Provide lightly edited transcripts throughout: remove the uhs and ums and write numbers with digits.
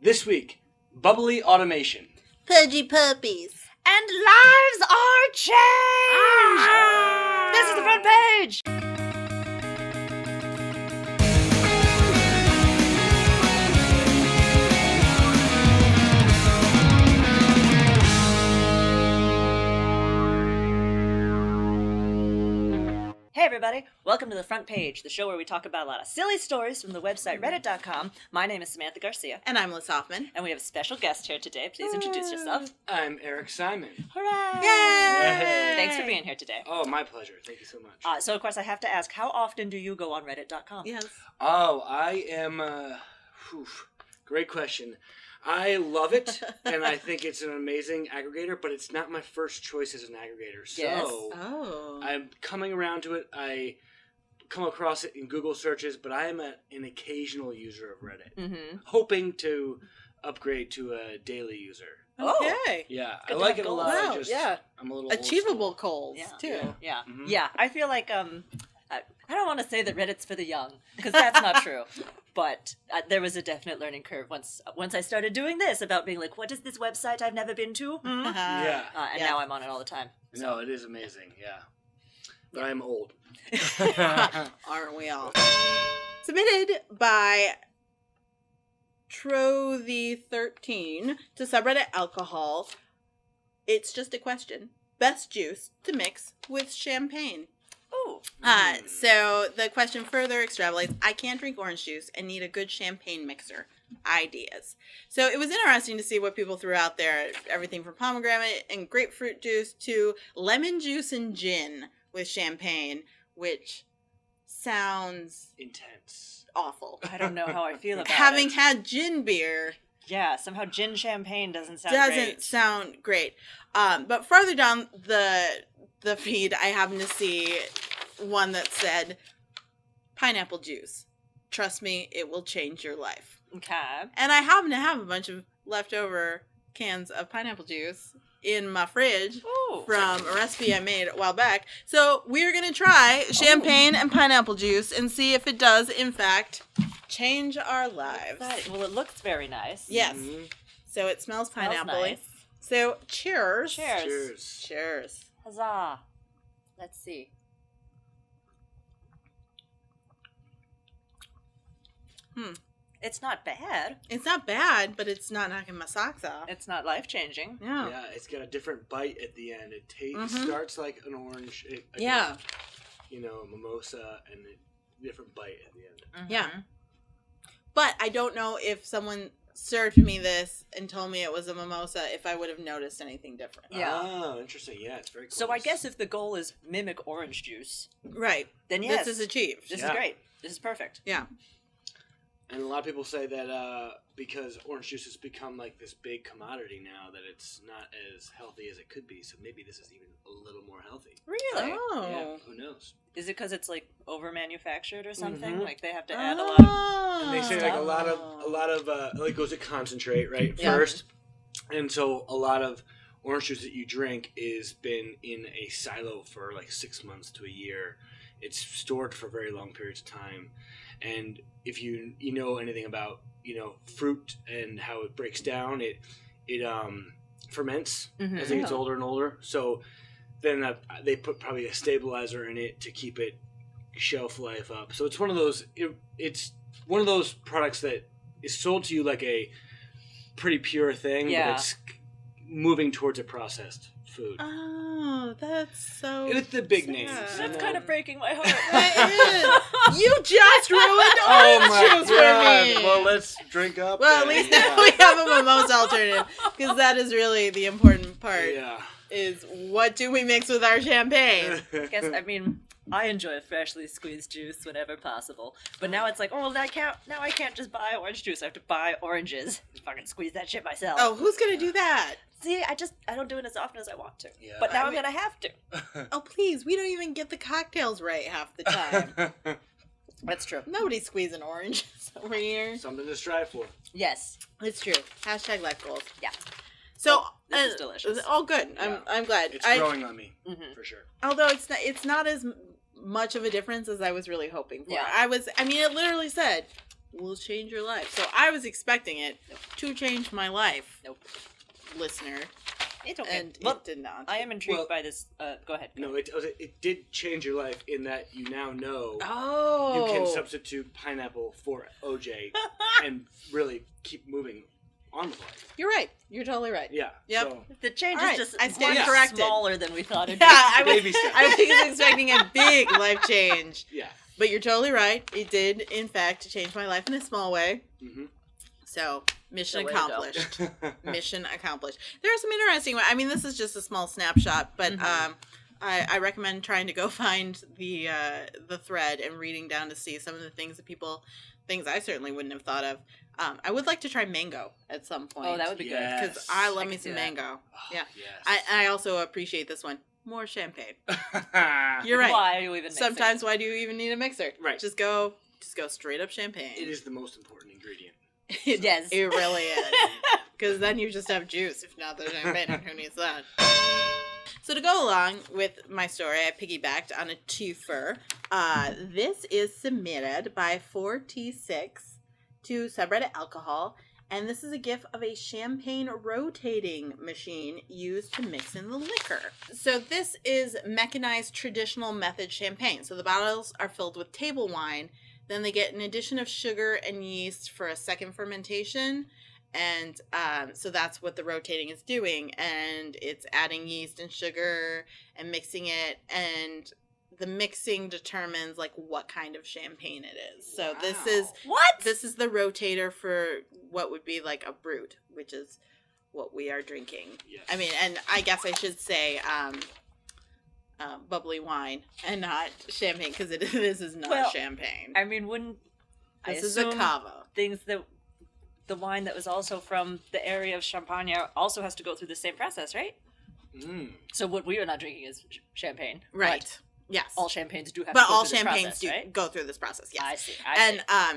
This week, bubbly automation. Pudgy puppies. And lives are changed! This is the front page! Hey everybody, welcome to the front page, the show where we talk about a lot of silly stories from the website reddit.com. My name is Samantha Garcia. And I'm Liz Hoffman. And we have a special guest here today. Please introduce yourself. I'm Eric Simon. Hooray! Yay! Thanks for being here today. Oh, my pleasure. Thank you so much. So of course I have to ask, how often do you go on reddit.com? Yes. Oh, I am, great question. I love it, and I think it's an amazing aggregator, but it's not my first choice as an aggregator. So Yes. Oh. I'm coming around to it. I come across it in Google searches, but I am an occasional user of Reddit, hoping to upgrade to a daily user. Okay. Yeah, Good I to like have it a goals. lot. Wow, I just, yeah. I'm a little Achievable old school. goals, Yeah. too. Yeah. Mhm. Yeah, I feel like, I don't want to say that Reddit's for the young, because that's not true. But there was a definite learning curve once I started doing this, about being like, what is this website I've never been to? Yeah. And now I'm on it all the time. No, it is amazing, yeah. But I'm old. Aren't we all? Submitted by Trothy13 to subreddit alcohol. It's just a question. Best juice to mix with champagne. Ooh. So the question further extrapolates. I can't drink orange juice and need a good champagne mixer. Ideas. So it was interesting to see what people threw out there. Everything from pomegranate and grapefruit juice to lemon juice and gin with champagne, which sounds Intense. awful. I don't know how I feel about Having it. had gin beer Yeah, somehow gin champagne doesn't sound doesn't great. sound great. But further down the feed, I happened to see one that said pineapple juice. Trust me, it will change your life. Okay. And I happen to have a bunch of leftover cans of pineapple juice in my fridge Ooh. from a recipe I made a while back. So we're going to try champagne and pineapple juice and see if it does, in fact, change our lives. Well, it looks very nice. Yes. Mhm. So it smells Smells pineapple. nice. So cheers. Cheers. Cheers. Cheers. Huzzah. Let's see. It's not bad. It's not bad, but it's not knocking my socks off. It's not life-changing. Yeah. Yeah, it's got a different bite at the end. It Mhm. starts like an orange, Yeah. Mimosa, and a different bite at the end. Yeah. But I don't know if someone served me this and told me it was a mimosa if I would have noticed anything different. Yeah. Oh, interesting. Yeah, it's very close. So I guess if the goal is mimic orange juice, Right. then yes. This is achieved. This Yeah. is great. This is perfect. Yeah. And a lot of people say that because orange juice has become like this big commodity now, that it's not as healthy as it could be. So maybe this is even a little more healthy. Really? Oh. Yeah, who knows? Is it because it's like over-manufactured or something? Mhm. Like they have to add a lot of... And they say like a lot of like goes to concentrate right Yeah. first, and so a lot of orange juice that you drink is been in a silo for like 6 months to a year. It's stored for very long periods of time, and if you know anything about fruit and how it breaks down, it ferments as it gets older and older. So then they put probably a stabilizer in it to keep it shelf life up. So it's one of those. It's one of those products that is sold to you like a pretty pure thing, Yeah. but it's moving towards a processed food. Oh, that's so It's the big sad. names. That's kind of breaking my heart. It is. You just ruined Oh orange my juice god! for me. Well, let's drink up. Well, at and- least now we have a mimosa alternative, because that is really the important part. Yeah. Is what do we mix with our champagne? I mean, I enjoy freshly squeezed juice whenever possible. But now it's like, oh, well, I can't just buy orange juice. I have to buy oranges. Fucking squeeze that shit myself. Oh, who's gonna do that? See, I don't do it as often as I want to. Yeah. But now I I'm gonna have to. Oh, please, we don't even get the cocktails right half the time. That's true. Nobody's squeezing oranges over here. Something to strive for. Yes. It's true. Hashtag life goals. Yeah. So This is delicious. Oh, good. Yeah. I'm glad. It's growing on me for sure. Although it's not as much of a difference as I was really hoping for. Yeah. I mean, it literally said will change your life. So I was expecting it to change my life. Nope. Listener. It's okay. And Well, it did not. I am intrigued by this. Go ahead. No, it did change your life in that you now know Oh. you can substitute pineapple for OJ and really keep moving on with life. You're right. You're totally right. Yeah. Yep. So, The change All right, is just I stand much corrected. smaller than we thought it'd Yeah, be. I was, Baby steps. I was expecting a big life change. yeah. But you're totally right. It did, in fact, change my life in a small way. Mm-hmm. So, mission The way to go. accomplished. Mission accomplished. There are some interesting. I mean, this is just a small snapshot, but I recommend trying to go find the thread and reading down to see some of the things I certainly wouldn't have thought of. I would like to try mango at some point. Oh, that would be good. Yes. Because I love I me could see some that. mango. Yeah. Yes. I also appreciate this one. More champagne. You're right. Why are you even mixing Sometimes, why do you even need a mixer? Right. Just go straight up champagne. It is the most important ingredient. Yes. It really is. Because then you just have juice, if not the champagne. And who needs that? So to go along with my story, I piggybacked on a twofer. This is submitted by 4T6 to subreddit alcohol. And this is a GIF of a champagne rotating machine used to mix in the liquor. So this is mechanized traditional method champagne. So the bottles are filled with table wine. Then they get an addition of sugar and yeast for a second fermentation. And so that's what the rotating is doing. And it's adding yeast and sugar and mixing it. And the mixing determines like what kind of champagne it is. So Wow. this is the rotator for what would be like a brut, which is what we are drinking. Yes. I mean, and I guess I should say bubbly wine and not champagne, because this is not champagne. I mean, wouldn't This I is a assume cava. things that the wine that was also from the area of Champagne also has to go through the same process, right? Mm. So what we are not drinking is champagne, Right. But Yes. all champagnes do have But to go all through this champagnes process, do right? go through this process, yes. I see.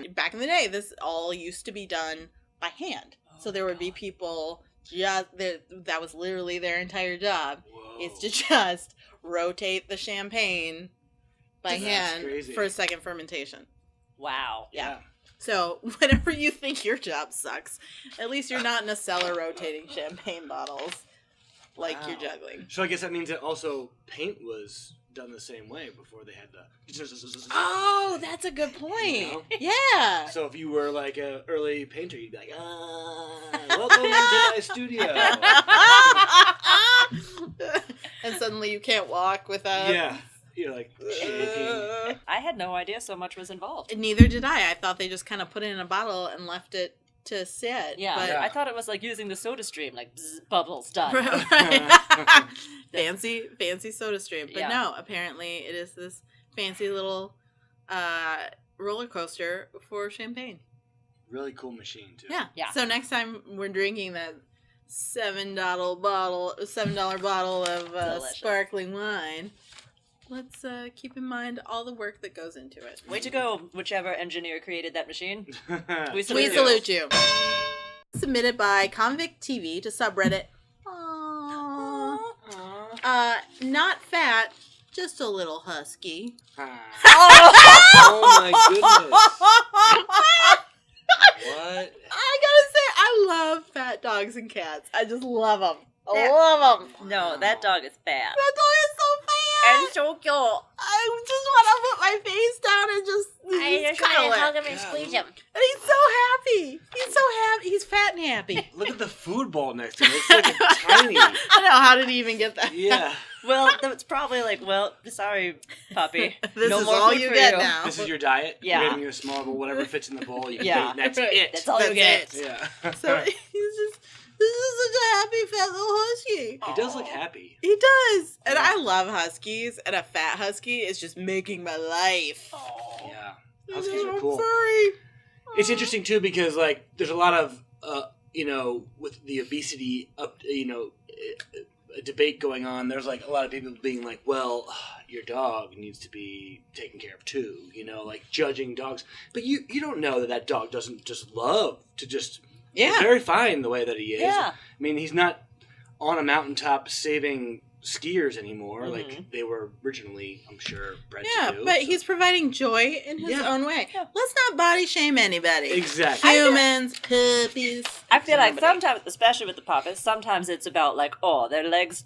And back in the day, this all used to be done by hand. So there would be people that was literally their entire job. Whoa. Is to just rotate the champagne by That's hand crazy. for a second fermentation. Wow. Yeah. So whenever you think your job sucks, at least you're not in a cellar rotating champagne bottles like you're Wow. juggling. So I guess that means that also paint was done the same way before they had the. Oh, that's a good point. You know? Yeah. So if you were like an early painter, you'd be like, welcome into my studio. And suddenly you can't walk without. Yeah. You're like shaking. I had no idea so much was involved. Neither did I. I thought they just kind of put it in a bottle and left it to sit. Yeah, But Yeah. I thought it was like using the soda stream, like bzz, bubbles done. Right. fancy soda stream. But Yeah. no, apparently it is this fancy little roller coaster for champagne. Really cool machine too. Yeah. Yeah. So next time we're drinking that $7 bottle of Delicious. sparkling wine, let's keep in mind all the work that goes into it. Way to go, whichever engineer created that machine. We We salute you. salute you. Submitted by Convict TV to subreddit. Aww. Not fat, just a little husky. Oh my goodness. What? I gotta say, I love fat dogs and cats. I just love them. I love them. No, that dog is fat. That dog is so fat. And so cute. I just want to put my face down and just cuddle it. him and squeeze him. And he's so happy. He's so happy. He's fat and happy. Look at the food bowl next to him. It's like a tiny. I know. How did he even get that? Yeah. Well, it's probably like, well, sorry, puppy. This no is more all food you for get you. now. This is your diet? Yeah. You're having a small bowl, whatever fits in the bowl. You Yeah. eat, that's it. That's all you That's get. it. Yeah. So he's just, this is such a happy fat little husky. He does look happy. He does. And Yeah. I love huskies. And a fat husky is just making my life. Yeah. He's Huskies so are cool. furry. It's interesting too because like there's a lot of with the obesity a debate going on. There's like a lot of people being like, well, your dog needs to be taken care of too, like judging dogs. But you don't know that dog doesn't just love to just Yeah. he's very fine the way that he is. Yeah. I mean, he's not on a mountaintop saving skiers anymore like they were originally, I'm sure, bred to do. But he's providing joy in his own way. Yeah. Let's not body shame anybody. Exactly. Humans, puppies. I feel like sometimes, especially with the puppies, sometimes it's about like, oh, their legs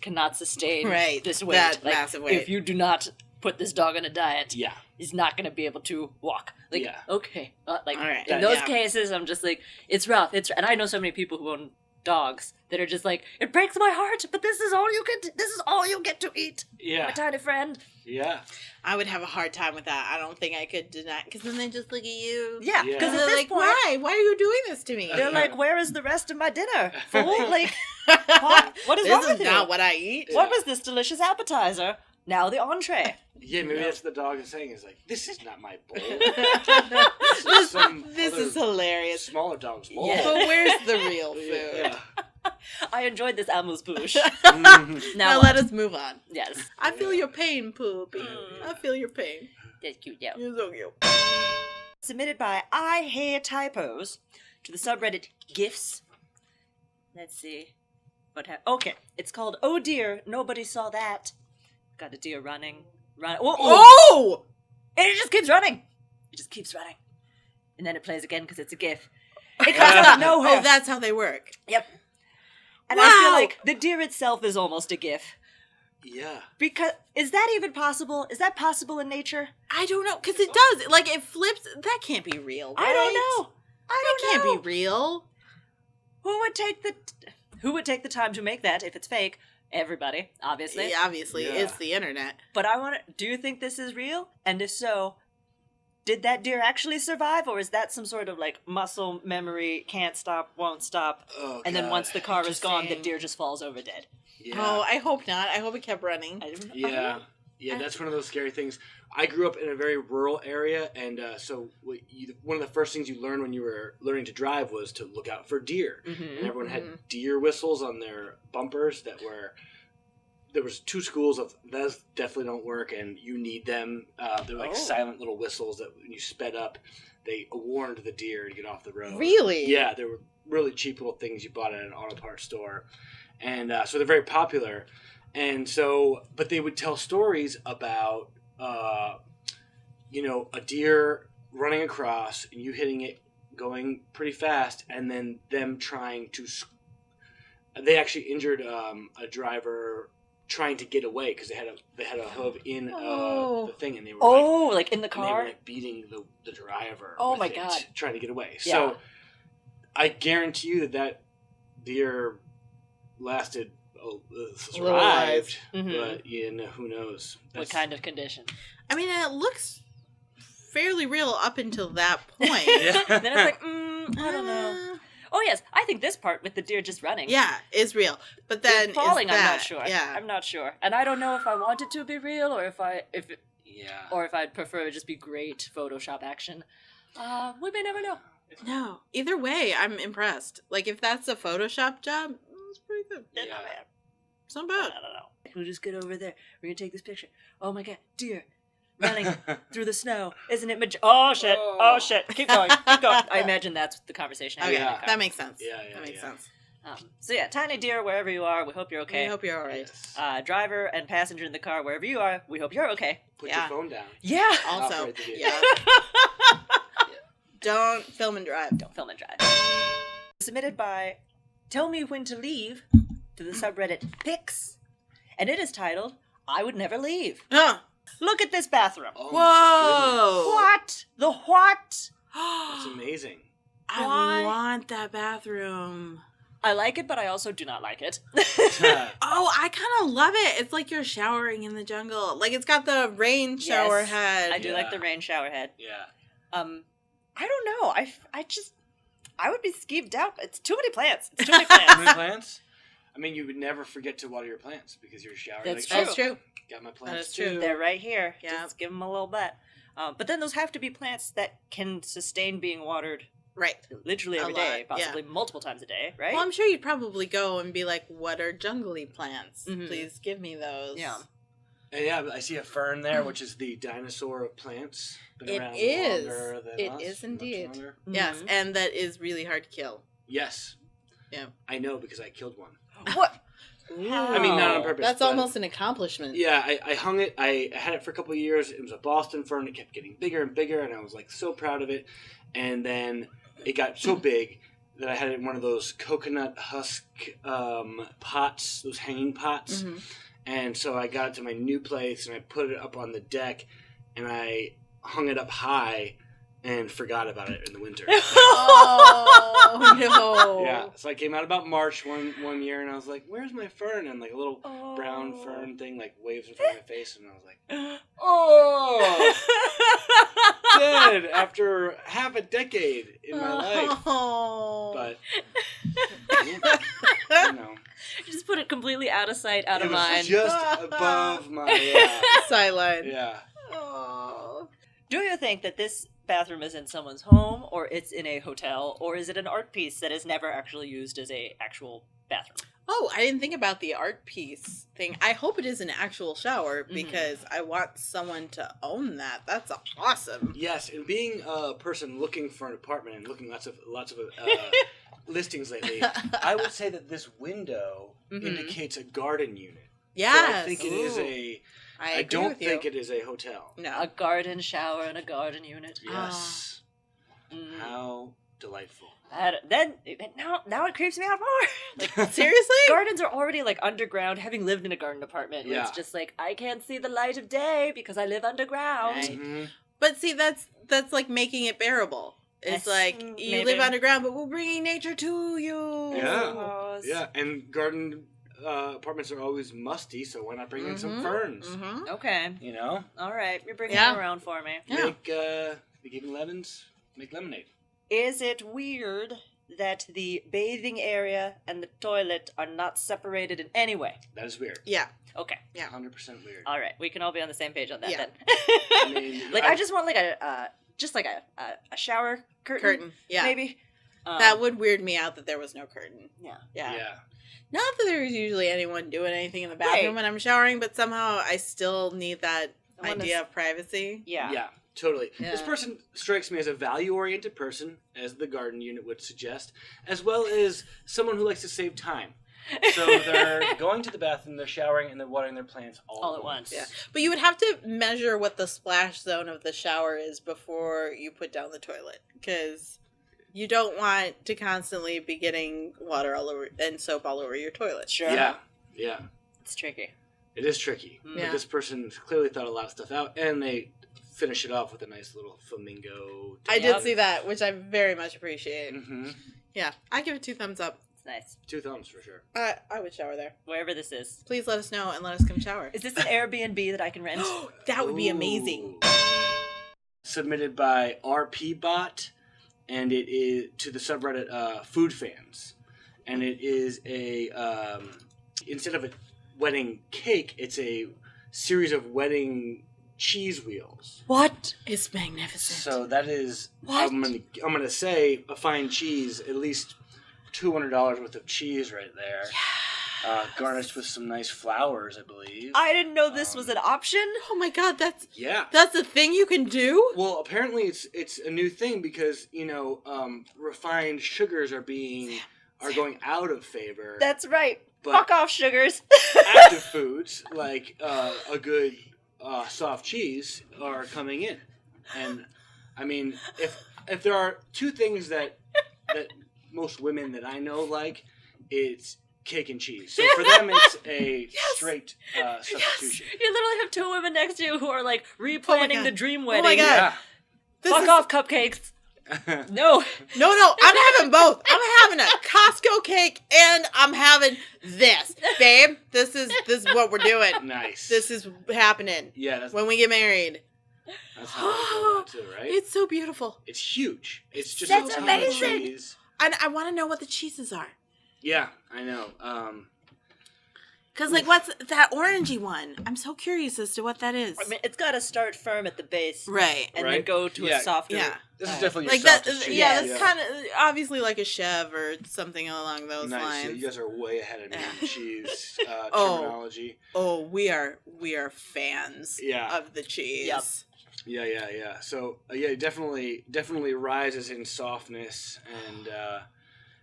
cannot sustain this weight. That like, massive weight. If you do not put this dog on a diet, Yeah. he's not going to be able to walk. Like, okay. Like, All right. in those cases, I'm just like, it's rough. And I know so many people who own dogs that are just like, it breaks my heart, but this is all you get to eat. Yeah. My tiny friend. Yeah. I would have a hard time with that. I don't think I could deny, because then they just look at you. Yeah, Yeah. because And at they're this like, point, why? Why are you doing this to me? they're like, where is the rest of my dinner? Fool? Like, what is wrong This with is you? not what I eat. What was this delicious appetizer? Now the entree. Yeah, maybe that's what the dog is saying. Is like, this is not my bowl. This is hilarious. Smaller dog's bowl. Yeah. But where's the real food? Yeah. I enjoyed this amuse-bouche. Mhm. Now what? let us move on. Yes. I feel your pain, Poopy. Mm. I feel your pain. That's cute, yeah. You're so cute. Submitted by I Hate Typos to the subreddit GIFs. Let's see. Okay, it's called Oh Dear, Nobody Saw That. Got a deer running. Oh! And it just keeps running. It just keeps running. And then it plays again because it's a GIF. It comes out of nowhere. Oh, that's how they work. Yep. And Wow. I feel like the deer itself is almost a GIF. Yeah. Because, is that even possible? Is that possible in nature? I don't know, because it does. Like, it flips. That can't be real, right? I don't know. That can't be real. Who would take the time to make that if it's fake? Everybody, obviously. Yeah, obviously, Yeah. it's the internet. But do you think this is real? And if so, did that deer actually survive, or is that some sort of like muscle memory, can't stop, won't stop, Oh, and then God. once the car is gone, the Interesting. deer just falls over dead? Yeah. Oh, I hope not. I hope it kept running. I don't know. Yeah. Yeah, that's one of those scary things. I grew up in a very rural area, and so one of the first things you learned when you were learning to drive was to look out for deer. Mhm. And everyone had deer whistles on their bumpers that were... There was two schools of those definitely don't work, and you need them. They're like silent little whistles that when you sped up, they warned the deer to get off the road. Really? Yeah, they were really cheap little things you bought at an auto parts store. And so they're very popular. And so, but they would tell stories about, a deer running across and you hitting it going pretty fast, and then them trying to... They actually injured a driver trying to get away because they had a hoof in the thing, and they were like in the and they car? were like beating the driver. Oh with my it, God. Trying to get away. Yeah. So I guarantee you that deer lasted, survived, Mhm. but who knows? What kind of condition? I mean, it looks fairly real up until that point. Yeah. Then it's like, I don't know. Oh yes, I think this part with the deer just running. Yeah, is real. But then It's falling, is I'm that, not sure. Yeah. I'm not sure. And I don't know if I want it to be real or if Yeah. I'd prefer it just be great Photoshop action. We may never know. No. Either way, I'm impressed. Like, if that's a Photoshop job, it's pretty good. Yeah. It's not I bad. don't know. We'll just get over there. We're gonna take this picture. Oh my God, deer running through the snow. Isn't it Oh shit. Oh shit. Keep going. Keep going. I imagine that's the conversation. Okay, Yeah. that makes sense. Yeah, that makes yeah. sense. So yeah, tiny deer, wherever you are, we hope you're okay. I hope you're all right. Yes. Driver and passenger in the car, wherever you are, we hope you're okay. Put Yeah. your phone down. Yeah. Also, Operate the vehicle. yeah. Don't film and drive. Don't film and drive. Submitted by Tell Me When to Leave to the subreddit Pics, and it is titled I Would Never Leave. Huh. Look at this bathroom. Oh my Whoa. What? The what? goodness. That's amazing. I Why? want that bathroom. I like it, but I also do not like it. Oh, I kind of love it. It's like you're showering in the jungle. Like, it's got the rain shower Yes, head. I do Yeah. like the rain shower head. Yeah. I don't know. I would be skeeved out. It's too many plants. It's too many How many plants. plants? I mean, you would never forget to water your plants because you're showering. That's like, That's oh, true. got my plants That is true. too. They're right here. Yeah. Just give them a little bit. But then those have to be plants that can sustain being watered Right. literally A every lot, day, yeah. possibly multiple times a day, right? Well, I'm sure you'd probably go and be like, what are jungly plants? Mhm. Please give me those. Yeah. And yeah, I see a fern there, which is the dinosaur of plants. Been It around is. longer than It us, is much indeed. longer. Yes, Mhm. and that is really hard to kill. Yes. Yeah. I know because I killed one. What? I mean, not on purpose. That's but- almost an accomplishment. Yeah, I hung it. I had it for a couple of years. It was a Boston fern. It kept getting bigger and bigger, and I was like so proud of it. And then it got so big that I had it in one of those coconut husk pots, those hanging pots. Mm-hmm. And so I got it to my new place, and I put it up on the deck, and I hung it up high and forgot about it in the winter. Oh, no. Yeah, so I came out about March one year, and I was like, "Where's my fern?" And like a little brown fern thing like waves in front of my face, and I was like, "Oh, dead after half a decade in my life." But you know, Just put it completely out of sight, out of it was mind. just above my Sideline. yeah. Oh. Do you think that this bathroom is in someone's home, or it's in a hotel, or is it an art piece that is never actually used as a actual bathroom? Oh, I didn't think about the art piece thing. I hope it is an actual shower because I want someone to own that. That's awesome. Yes, and being a person looking for an apartment and looking lots of listings lately, I would say that this window indicates a garden unit. Yes. So I think it is a. I don't think it is a hotel. No. A garden shower and a garden unit. Yes. How delightful. Now it creeps me out more. Like, Seriously? gardens are already like underground. Having lived in a garden apartment, where Yeah. it's just like I can't see the light of day because I live underground. Right. Mm-hmm. But see, that's like making it bearable. It's Yes, like you maybe. live underground, but we're bringing nature to you. Yeah. Yeah, and garden apartments are always musty, so why not bring in some ferns? Mm-hmm. Okay. You know? All right. You're bringing Yeah. them around for me. Yeah. Make even lemons, make lemonade. Is it weird that the bathing area and the toilet are not separated in any way? That is weird. Yeah. Okay. Yeah. 100% weird. All right. We can all be on the same page on that Yeah. then. I mean, I just want like a shower curtain. Yeah. Maybe. That would weird me out that there was no curtain. Yeah. Yeah. Yeah. Not that there's usually anyone doing anything in the bathroom Right. when I'm showering, but somehow I still need that I wanna idea of privacy. Yeah. Yeah, totally. Yeah. This person strikes me as a value-oriented person, as the garden unit would suggest, as well as someone who likes to save time. So they're going to the bathroom, they're showering, and they're watering their plants all at once. Yeah. But you would have to measure what the splash zone of the shower is before you put down the toilet, because you don't want to constantly be getting water all over and soap all over your toilet. Sure. Yeah, yeah. It's tricky. It is tricky. Yeah. But this person clearly thought a lot of stuff out, and they finish it off with a nice little flamingo. I did see that, which I very much appreciate. Mm-hmm. Yeah, I give it 2 thumbs up. It's nice. 2 thumbs for sure. I would shower there. Wherever this is. Please let us know and let us come shower. Is this an Airbnb that I can rent? That would be amazing. Ooh. Submitted by RP Bot, and it is to the subreddit Food Fans, and it is a instead of a wedding cake, it's a series of wedding cheese wheels. What? It's magnificent. So that is What? I'm gonna say a fine cheese, at least $200 worth of cheese right there. Garnished with some nice flowers, I believe. I didn't know this was an option. Oh my god, that's Yeah. a thing you can do? Well, apparently it's a new thing because refined sugars are going out of favor. That's right. But- Fuck off, sugars. Active foods like a good soft cheese are coming in, and I mean if there are 2 things that most women that I know like, it's cake and cheese. So for them, it's a straight substitution. You literally have 2 women next to you who are like replanning God. the dream Oh wedding. my God. Yeah. Fuck off, cupcakes. No. No, I'm having both. I'm having a Costco cake and I'm having this. Babe, this is what we're doing. Nice. This is happening Yeah, that's when we get married. how I feel too, right? It's so beautiful. It's huge. It's just That's a ton of amazing. cheese. And I want to know what the cheeses are. Yeah, I know. Because, like, what's that orangey one? I'm so curious as to what that is. I mean, it's got to start firm at the base. Right. And then Right? go to Yeah. a softer. Yeah. This is definitely Like your that, softest cheese. yeah, that's kind of obviously like a Chev or something along those nice. lines. Yeah, you guys are way ahead of me in cheese Oh. terminology. Oh, we are fans Yeah. of the cheese. Yep. Yeah. So it definitely rises in softness, and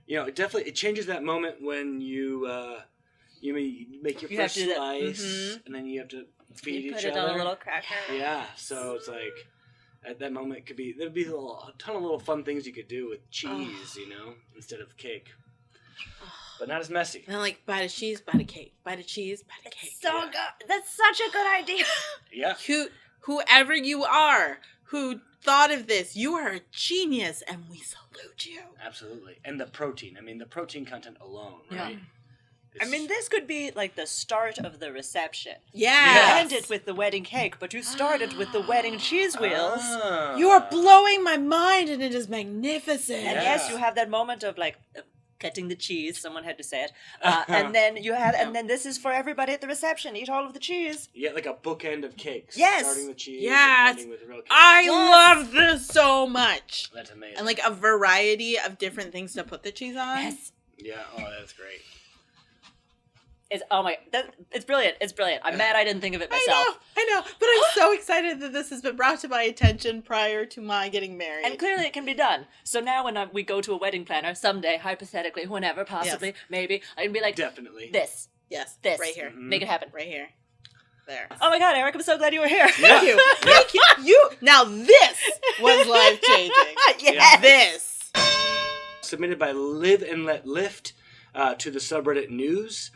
it changes that moment when you You make your first slice, and then you have to feed each other. Put it on a little cracker. Yeah, so it's like at that moment there'd be a ton of little fun things you could do with cheese, instead of cake. But not as messy. And like bite of cheese, bite of cake, bite of cheese, bite of cake. So good. That's such a good idea. Yeah. Whoever you are who thought of this, you are a genius, and we salute you. Absolutely. And the protein. I mean, the protein content alone, right? I mean, this could be like the start of the reception. Yeah. You end it with the wedding cake, but you started with the wedding cheese wheels. You are blowing my mind, and it is magnificent. And yes, you have that moment of like cutting the cheese. Someone had to say it. And then and then this is for everybody at the reception. Eat all of the cheese. Yeah, like a bookend of cakes. Yes. Starting with cheese. Yes. And ending with real cake. I love this so much. That's amazing. And like a variety of different things to put the cheese on. Yes. Yeah. Oh, that's great. It's brilliant. It's brilliant. I'm mad I didn't think of it myself. I know. But I'm so excited that this has been brought to my attention prior to my getting married. And clearly it can be done. So now when we go to a wedding planner, someday, hypothetically, whenever, possibly, maybe, I can be like, definitely. This. Yes. This. Right here. Make it happen. Right here. There. Oh my God, Eric, I'm so glad you were here. Thank you. Thank you. Now this was life-changing. Yes. This. Submitted by Live and Let Lift to the subreddit News.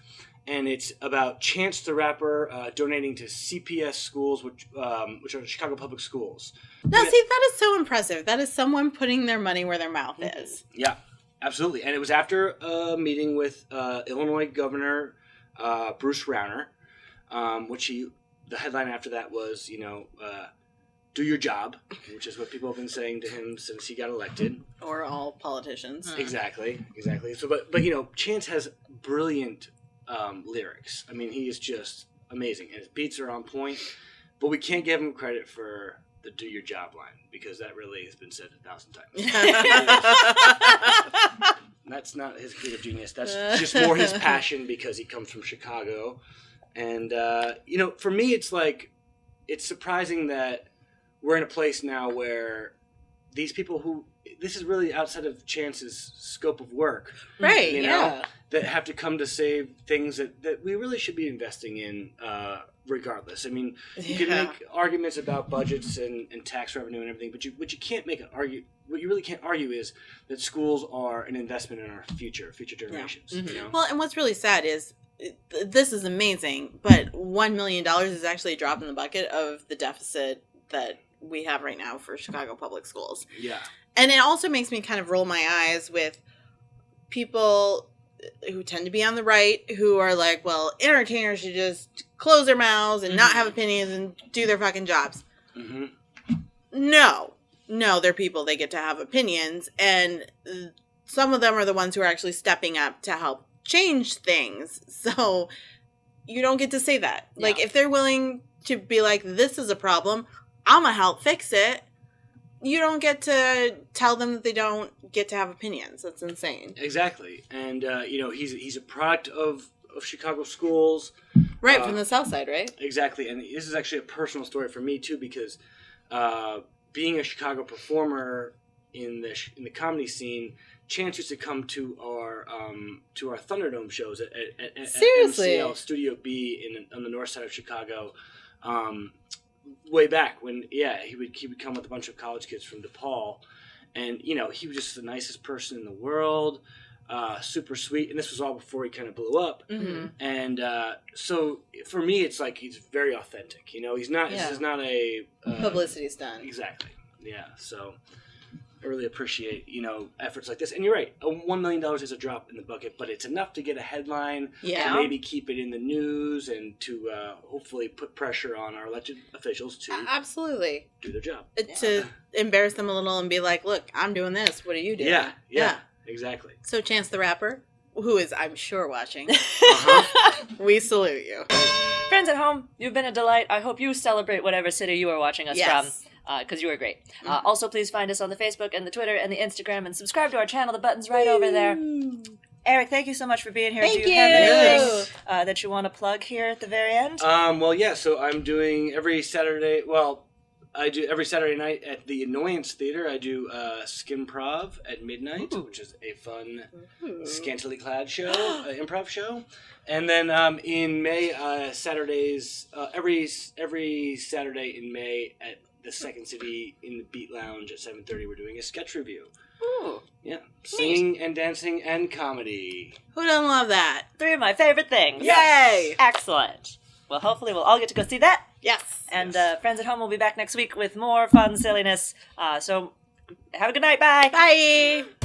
And it's about Chance the Rapper donating to CPS schools, which are Chicago public schools. Now, see, that is so impressive. That is someone putting their money where their mouth is. Yeah, absolutely. And it was after a meeting with Illinois Governor Bruce Rauner, the headline after that was, do your job, which is what people have been saying to him since he got elected. Or all politicians. Exactly. So, but Chance has brilliant lyrics. I mean, he is just amazing, and his beats are on point. But we can't give him credit for the "do your job" line because that really has been said 1,000 times. That's not his creative genius. That's just more his passion because he comes from Chicago. And for me, it's surprising that we're in a place now where these people this is really outside of Chance's scope of work, right? That have to come to save things that we really should be investing in regardless. I mean, you can make arguments about budgets and tax revenue and everything, but you can't make what you really can't argue is that schools are an investment in our future generations. Yeah. Mm-hmm. Well, and what's really sad is this is amazing, but $1 million is actually a drop in the bucket of the deficit that we have right now for Chicago public schools. Yeah. And it also makes me kind of roll my eyes with people who tend to be on the right who are like, well, entertainers should just close their mouths and not have opinions and do their fucking jobs. Mm-hmm. No, they're people. They get to have opinions, and some of them are the ones who are actually stepping up to help change things. So you don't get to say that. Yeah. Like, if they're willing to be like, this is a problem, I'm going to help fix it. You don't get to tell them that they don't get to have opinions. That's insane. Exactly. And, he's a product of Chicago schools. Right, from the South Side, right? Exactly. And this is actually a personal story for me, too, because being a Chicago performer in the comedy scene, Chance used to come to our Thunderdome shows at Seriously? MCL Studio B on the north side of Chicago. Way back when, he would come with a bunch of college kids from DePaul, and he was just the nicest person in the world, super sweet, and this was all before he kind of blew up. Mm-hmm. And so for me, it's like he's very authentic. He's not. Yeah. This is not a publicity stunt. Exactly. Yeah. So I really appreciate efforts like this. And you're right, $1 million is a drop in the bucket, but it's enough to get a headline, to maybe keep it in the news, and to hopefully put pressure on our elected officials to absolutely do their job, to embarrass them a little and be like, "Look, I'm doing this. What are you doing?" Yeah, exactly. So Chance the Rapper, who is I'm sure watching, we salute you. Friends at home, you've been a delight. I hope you celebrate whatever city you are watching us from. Because you were great. Also, please find us on the Facebook and the Twitter and the Instagram, and subscribe to our channel. The button's right over there. Eric, thank you so much for being here. Thank Do you have anything that you want to plug here at the very end? So I'm doing every Saturday. Well, I do every Saturday night at the Annoyance Theater. I do Skimprov at midnight, which is a fun, scantily clad show, improv show. And then in May, Saturdays, every Saturday in May at the Second City in the Beat Lounge at 7:30, we're doing a sketch review. Ooh. Yeah, singing and dancing and comedy. Who doesn't love that? 3 of my favorite things. Yay! Excellent. Well, hopefully we'll all get to go see that. Yes. And friends at home will be back next week with more fun silliness. So have a good night. Bye. Bye.